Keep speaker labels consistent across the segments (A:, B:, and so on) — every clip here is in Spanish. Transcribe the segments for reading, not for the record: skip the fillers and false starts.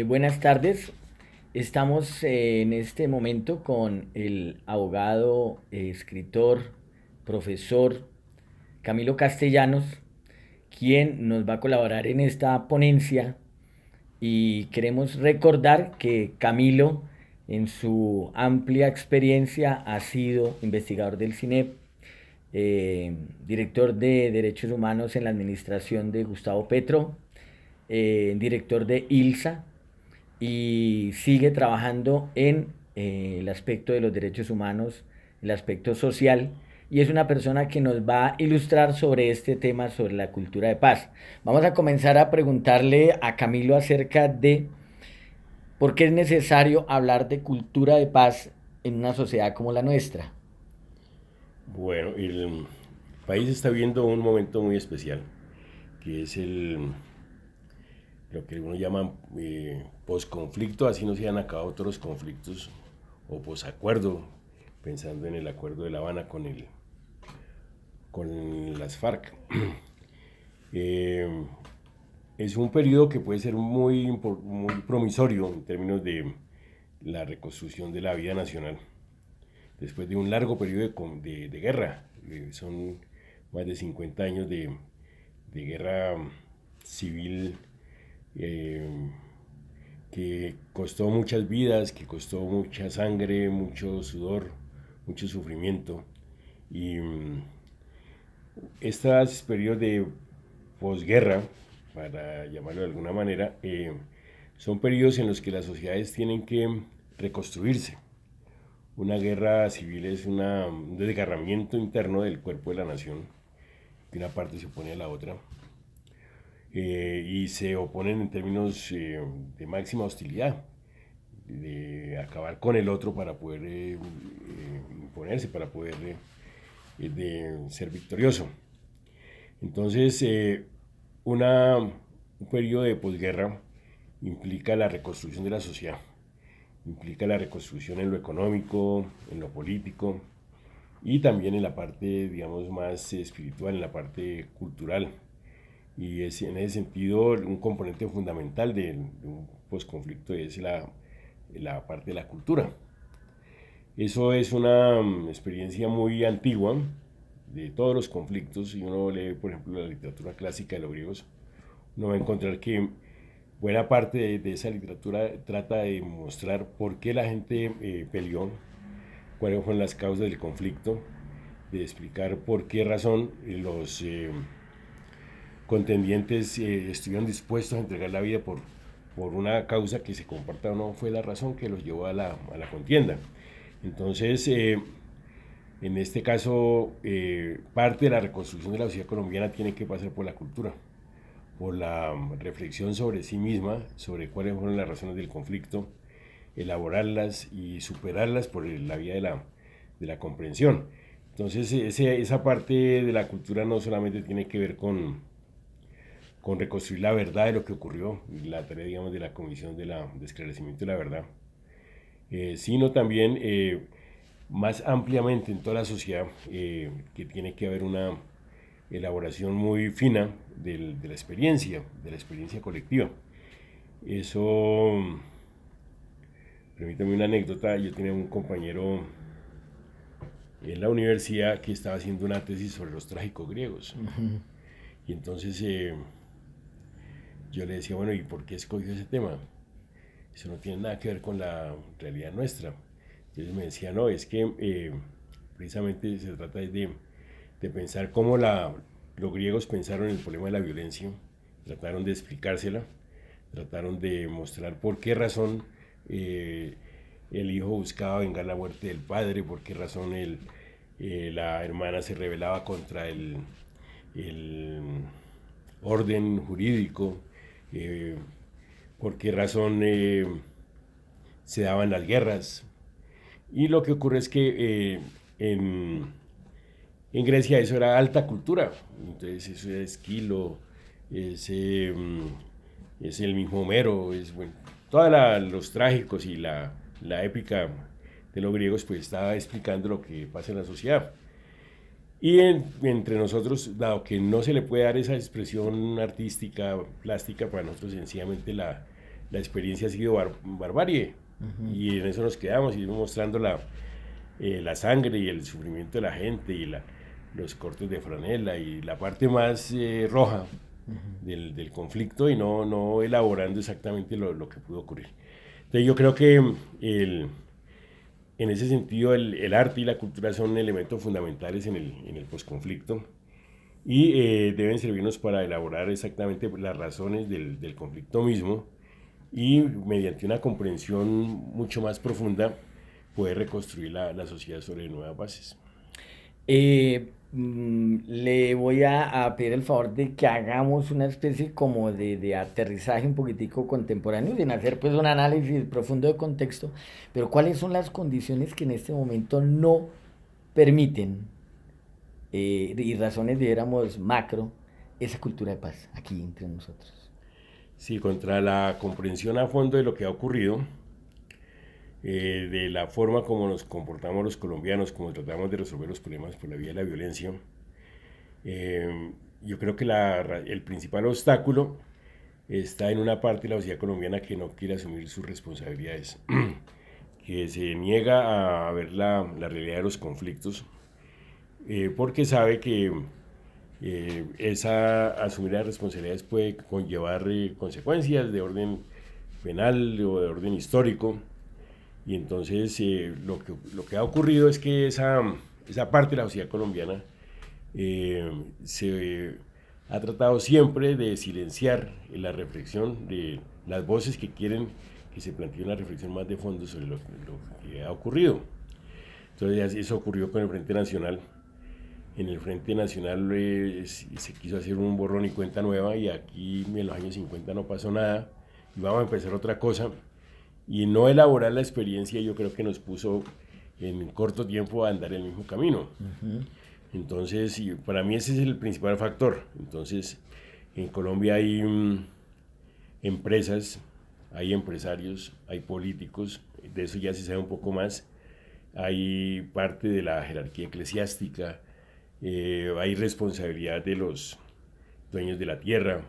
A: Buenas tardes. Estamos en este momento con el abogado, escritor, profesor Camilo Castellanos, quien nos va a colaborar en esta ponencia y queremos recordar que Camilo, en su amplia experiencia, ha sido investigador del CINEP, director de Derechos Humanos en la administración de Gustavo Petro, director de ILSA y sigue trabajando en el aspecto de los derechos humanos, el aspecto social, y es una persona que nos va a ilustrar sobre este tema, sobre la cultura de paz. Vamos a comenzar a preguntarle a Camilo acerca de por qué es necesario hablar de cultura de paz en una sociedad como la nuestra.
B: Bueno, el país está viviendo un momento muy especial, que es lo que uno llama posconflicto, así no se han acabado otros conflictos, o posacuerdo, pensando en el acuerdo de La Habana con las FARC. Eh, es un periodo que puede ser muy promisorio en términos de la reconstrucción de la vida nacional. Después de un largo periodo de guerra, son más de 50 años de guerra civil, eh, que costó muchas vidas, que costó mucha sangre, mucho sudor, mucho sufrimiento. Y estos periodos de posguerra, para llamarlo de alguna manera, son periodos en los que las sociedades tienen que reconstruirse. Una guerra civil es un desgarramiento interno del cuerpo de la nación, que una parte se opone a la otra, y se oponen en términos de máxima hostilidad, de acabar con el otro para poder imponerse, para poder de ser victorioso. Entonces, un periodo de posguerra implica la reconstrucción de la sociedad, implica la reconstrucción en lo económico, en lo político y también en la parte, digamos, más espiritual, en la parte cultural. Y es, en ese sentido, un componente fundamental de un posconflicto es la parte de la cultura. Eso es una experiencia muy antigua de todos los conflictos. Y uno lee, por ejemplo, la literatura clásica de los griegos, uno va a encontrar que buena parte de esa literatura trata de mostrar por qué la gente peleó, cuáles fueron las causas del conflicto, de explicar por qué razón los contendientes estuvieron dispuestos a entregar la vida por una causa que se comparta o no fue la razón que los llevó a la contienda. Entonces, en este caso, parte de la reconstrucción de la sociedad colombiana tiene que pasar por la cultura, por la reflexión sobre sí misma, sobre cuáles fueron las razones del conflicto, elaborarlas y superarlas por la vía de la comprensión. Entonces, esa parte de la cultura no solamente tiene que ver con reconstruir la verdad de lo que ocurrió, la tarea, digamos, de la comisión de esclarecimiento de la verdad, sino también más ampliamente en toda la sociedad, que tiene que haber una elaboración muy fina de la experiencia colectiva. Eso, permítame una anécdota, yo tenía un compañero en la universidad que estaba haciendo una tesis sobre los trágicos griegos. Y entonces yo le decía, bueno, ¿y por qué escogió ese tema? Eso no tiene nada que ver con la realidad nuestra. Entonces me decía, no, es que precisamente se trata de pensar cómo los griegos pensaron en el problema de la violencia, trataron de explicársela, trataron de mostrar por qué razón el hijo buscaba vengar la muerte del padre, por qué razón la hermana se rebelaba contra el orden jurídico, por qué razón se daban las guerras. Y lo que ocurre es que en Grecia eso era alta cultura, entonces eso es Esquilo, es, es el mismo Homero, es bueno, todos los trágicos y la épica de los griegos pues estaba explicando lo que pasa en la sociedad. Y entre nosotros, dado que no se le puede dar esa expresión artística, plástica, para nosotros sencillamente la experiencia ha sido barbarie, y en eso nos quedamos, y mostrando la sangre y el sufrimiento de la gente, y los cortes de franela, y la parte más roja del conflicto, y no elaborando exactamente lo que pudo ocurrir. Entonces yo creo que en ese sentido el arte y la cultura son elementos fundamentales en el posconflicto, y deben servirnos para elaborar exactamente las razones del conflicto mismo, y mediante una comprensión mucho más profunda poder reconstruir la sociedad sobre nuevas bases.
A: Le voy a pedir el favor de que hagamos una especie como de aterrizaje un poquitico contemporáneo, sin hacer pues un análisis profundo de contexto, pero ¿cuáles son las condiciones que en este momento no permiten y razones, dijéramos, macro, esa cultura de paz aquí entre nosotros?
B: Sí, contra la comprensión a fondo de lo que ha ocurrido, de la forma como nos comportamos los colombianos, como tratamos de resolver los problemas por la vía de la violencia, yo creo que el principal obstáculo está en una parte de la sociedad colombiana que no quiere asumir sus responsabilidades, que se niega a ver la realidad de los conflictos, porque sabe que asumir las responsabilidades puede conllevar consecuencias de orden penal o de orden histórico. Y entonces lo que ha ocurrido es que esa parte de la sociedad colombiana se ha tratado siempre de silenciar la reflexión de las voces que quieren que se plantee una reflexión más de fondo sobre lo que ha ocurrido. Entonces eso ocurrió con el Frente Nacional. En el Frente Nacional se quiso hacer un borrón y cuenta nueva, y aquí en los años 50 no pasó nada, y vamos a empezar otra cosa, y no elaborar la experiencia yo creo que nos puso en corto tiempo a andar el mismo camino. Entonces, para mí ese es el principal factor. Entonces, en Colombia hay empresas, hay empresarios, hay políticos, de eso ya se sabe un poco más, hay parte de la jerarquía eclesiástica, hay responsabilidad de los dueños de la tierra,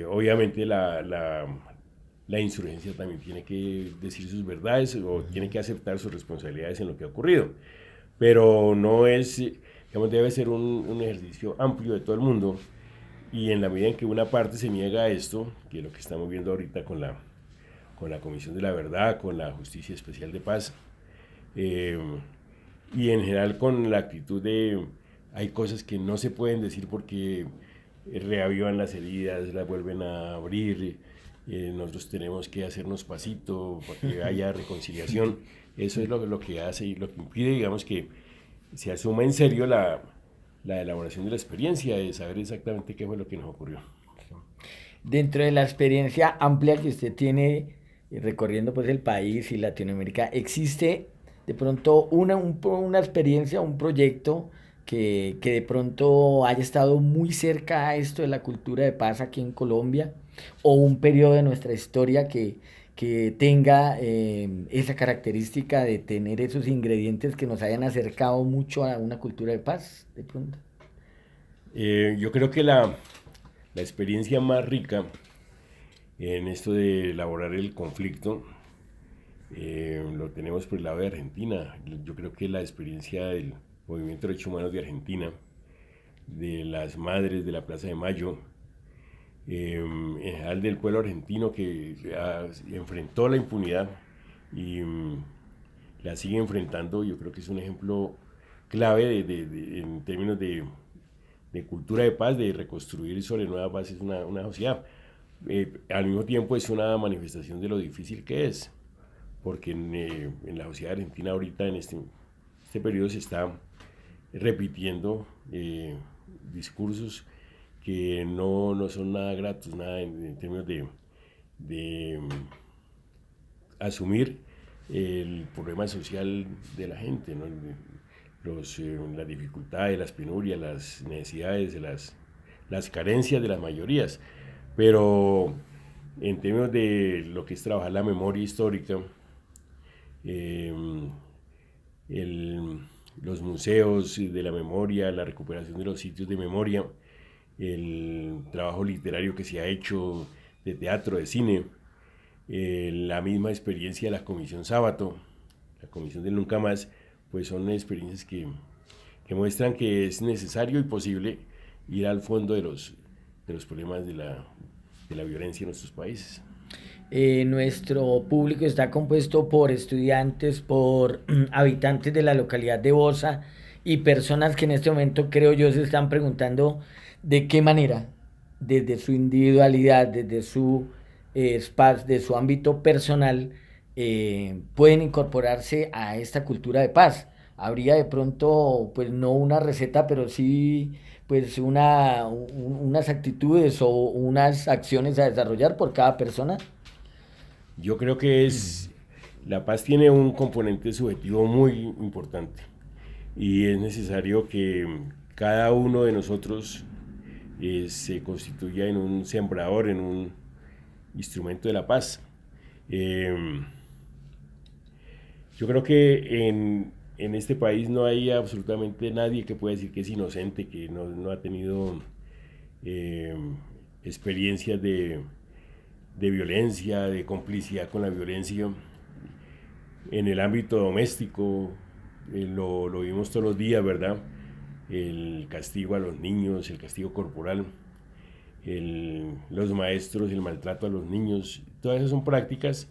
B: obviamente la insurgencia también tiene que decir sus verdades o tiene que aceptar sus responsabilidades en lo que ha ocurrido, pero no es, digamos, debe ser un ejercicio amplio de todo el mundo, y en la medida en que una parte se niega a esto, que es lo que estamos viendo ahorita con la Comisión de la Verdad, con la Justicia Especial de Paz, y en general con la actitud de hay cosas que no se pueden decir porque reavivan las heridas, las vuelven a abrir, nosotros tenemos que hacernos pasito para que haya reconciliación. Eso es lo que hace y lo que impide, digamos, que se asuma en serio la elaboración de la experiencia, de saber exactamente qué fue lo que nos ocurrió.
A: Dentro de la experiencia amplia que usted tiene recorriendo pues el país y Latinoamérica, ¿existe de pronto una experiencia, un proyecto que de pronto haya estado muy cerca a esto de la cultura de paz aquí en Colombia, o un periodo de nuestra historia que tenga esa característica de tener esos ingredientes que nos hayan acercado mucho a una cultura de paz de pronto?
B: Yo creo que la experiencia más rica en esto de elaborar el conflicto lo tenemos por el lado de Argentina. Yo creo que la experiencia del Movimiento de Derechos Humanos de Argentina, de las madres de la Plaza de Mayo, en general del pueblo argentino que enfrentó la impunidad y la sigue enfrentando, yo creo que es un ejemplo clave en términos de cultura de paz, de reconstruir sobre nuevas bases una sociedad. Al mismo tiempo es una manifestación de lo difícil que es, porque en la sociedad argentina ahorita en este periodo se está repitiendo discursos que no son nada gratos, nada en términos de asumir el problema social de la gente, ¿no? Las dificultades, las penurias, las necesidades, las carencias de las mayorías. Pero en términos de lo que es trabajar la memoria histórica, los museos de la memoria, la recuperación de los sitios de memoria, el trabajo literario que se ha hecho de teatro, de cine, la misma experiencia de la Comisión Sábato, la Comisión del Nunca Más, pues son experiencias que muestran que es necesario y posible ir al fondo de los problemas de la violencia en nuestros países.
A: Nuestro público está compuesto por estudiantes, por habitantes de la localidad de Bosa y personas que en este momento creo yo se están preguntando de qué manera, desde su individualidad, desde su espacio, de su ámbito personal, pueden incorporarse a esta cultura de paz. Habría de pronto, pues no una receta, pero sí pues unas actitudes o unas acciones a desarrollar por cada persona.
B: Yo creo que la paz tiene un componente subjetivo muy importante y es necesario que cada uno de nosotros se constituya en un sembrador, en un instrumento de la paz. Eh, yo creo que en este país no hay absolutamente nadie que pueda decir que es inocente, que no ha tenido eh, experiencias de violencia, de complicidad con la violencia. En el ámbito doméstico lo vimos todos los días, ¿verdad? El castigo a los niños, el castigo corporal, los maestros, el maltrato a los niños, todas esas son prácticas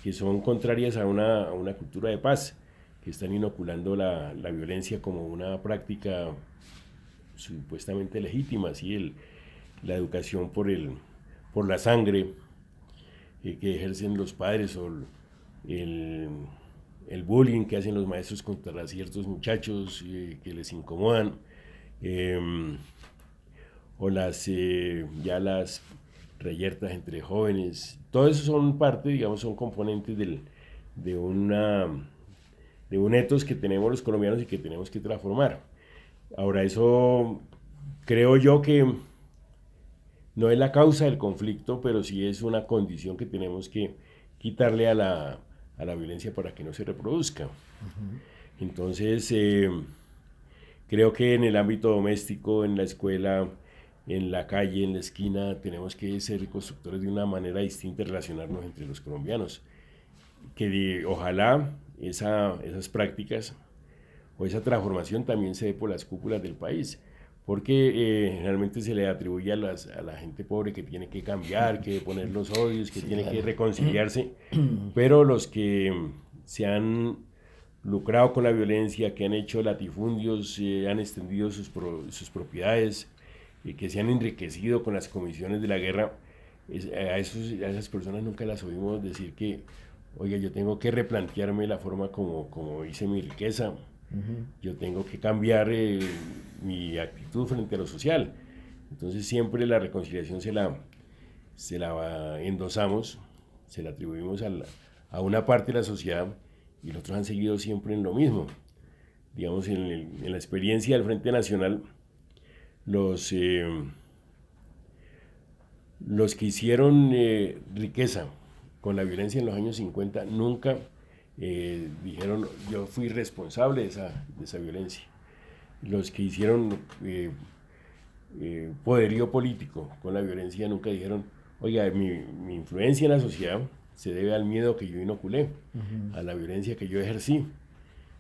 B: que son contrarias a una cultura de paz, que están inoculando la violencia como una práctica supuestamente legítima, ¿sí? La educación por la sangre que ejercen los padres o el bullying que hacen los maestros contra ciertos muchachos que les incomodan, o ya las reyertas entre jóvenes. Todo eso son parte, digamos, son componentes de un ethos que tenemos los colombianos y que tenemos que transformar. Ahora, eso creo yo que no es la causa del conflicto, pero sí es una condición que tenemos que quitarle a la violencia para que no se reproduzca. Entonces, creo que en el ámbito doméstico, en la escuela, en la calle, en la esquina, tenemos que ser constructores de una manera distinta de relacionarnos entre los colombianos. Ojalá esas prácticas o esa transformación también se dé por las cúpulas del país, porque generalmente se le atribuye a la gente pobre que tiene que cambiar, que poner los odios, que tiene que reconciliarse, pero los que se han lucrado con la violencia, que han hecho latifundios, han extendido sus propiedades, que se han enriquecido con las comisiones de la guerra, a esas personas nunca las oímos decir que, oiga, yo tengo que replantearme la forma como hice mi riqueza, yo tengo que cambiar mi actitud frente a lo social. Entonces siempre la reconciliación se la endosamos, se la atribuimos a una parte de la sociedad y los otros han seguido siempre en lo mismo. Digamos, en la experiencia del Frente Nacional, los que hicieron riqueza con la violencia en los años 50 nunca dijeron yo fui responsable de esa violencia. Los que hicieron poderío político con la violencia nunca dijeron, oiga, mi influencia en la sociedad se debe al miedo que yo inoculé, a la violencia que yo ejercí.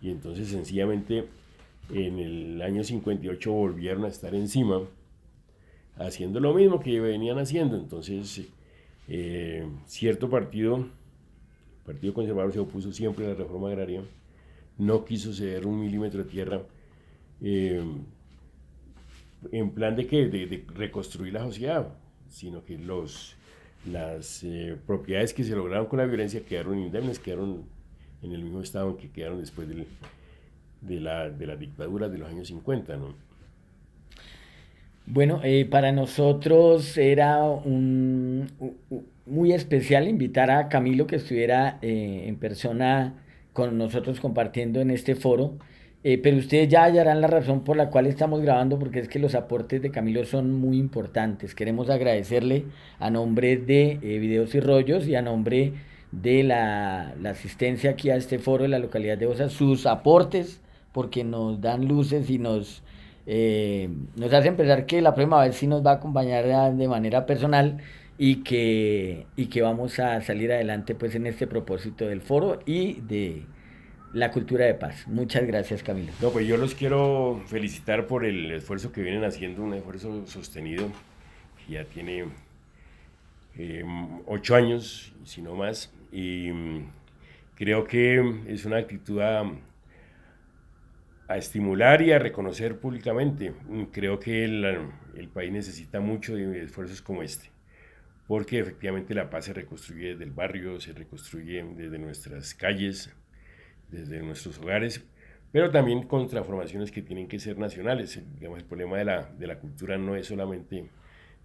B: Y entonces sencillamente en el año 58 volvieron a estar encima, haciendo lo mismo que venían haciendo. Entonces cierto Partido Conservador se opuso siempre a la reforma agraria, no quiso ceder un milímetro de tierra, en plan de reconstruir la sociedad, sino que las propiedades que se lograron con la violencia quedaron indemnes, quedaron en el mismo estado en que quedaron después de la dictadura de los años 50, ¿no?
A: Bueno, para nosotros era muy especial invitar a Camilo que estuviera en persona con nosotros compartiendo en este foro, pero ustedes ya hallarán la razón por la cual estamos grabando, porque es que los aportes de Camilo son muy importantes. Queremos agradecerle a nombre de Videos y Rollos y a nombre de la asistencia aquí a este foro de la localidad de Bosa, sus aportes, porque nos dan luces y nos hace pensar que la próxima vez sí nos va a acompañar de manera personal y que vamos a salir adelante pues en este propósito del foro y de la cultura de paz. Muchas gracias, Camilo.
B: No, pues yo los quiero felicitar por el esfuerzo que vienen haciendo, un esfuerzo sostenido, que ya tiene 8 años, si no más, y creo que es una actitud a estimular y a reconocer públicamente. Creo que el país necesita mucho de esfuerzos como este, porque efectivamente la paz se reconstruye desde el barrio, se reconstruye desde nuestras calles, desde nuestros hogares, pero también con transformaciones que tienen que ser nacionales. Digamos, el problema de la cultura no es solamente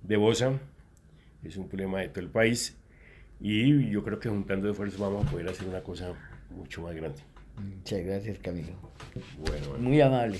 B: de Bosa, es un problema de todo el país, y yo creo que juntando esfuerzos vamos a poder hacer una cosa mucho más grande.
A: Muchas gracias, Camilo.
B: Bueno, bueno.
A: Muy amable.